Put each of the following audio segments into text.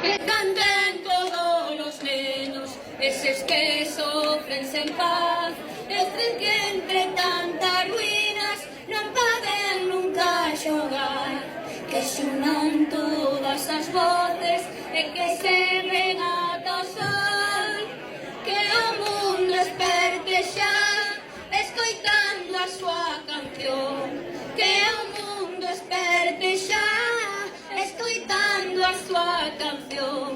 Que canten todos os nenos, eses que sofren sen paz, estes que entre tantas ruínas non poden nunca xogar. Que xunan todas as voces e que se ven ata o sol, que o mundo esperte xa, escoitando a súa canción. Que o mundo esperte xa, escoitando a súa canción.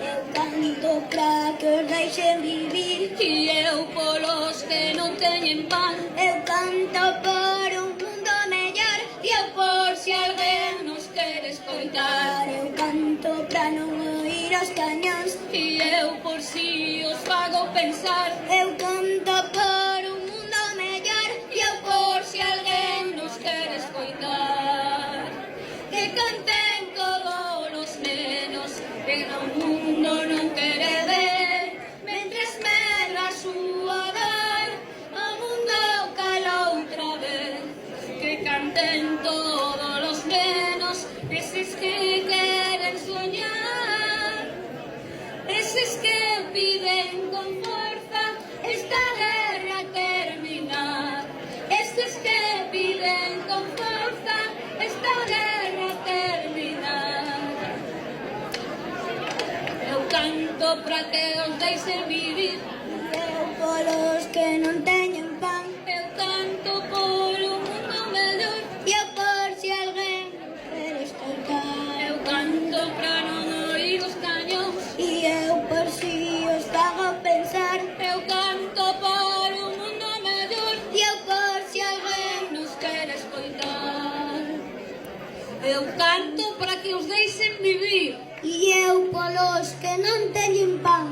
Eu canto pra que os deixen vivir, e eu polos que non teñen pan. Eu canto por un mundo mellor, e eu por si alguén nos quere escoitar. Eu canto pra non oír os cañóns, e eu por si os fago pensar. Eu canto por un mundo mellor, e eu por si alguén nos quere escoitar. Que canten todos os nenos, que no mundo non quere ver, mentres medra a súa dor, o mundo cala outra vez. Que canten todos os nenos, eses que queren soñar, eses que piden con forza esta guerra terminar, eses que piden con forza esta guerra terminar. Eu canto pra que os deixen vivir, eu polos que non teñen pan. Eu canto por un mundo mellor, e eu por si alguén quere escoitar. Eu canto pra non oír os cañóns, e eu por si os fago pensar. Eu canto por un mundo mellor, e eu por si alguén nos quere escoitar. Eu canto para que os deixen vivir, e eu polos que non teñen pan.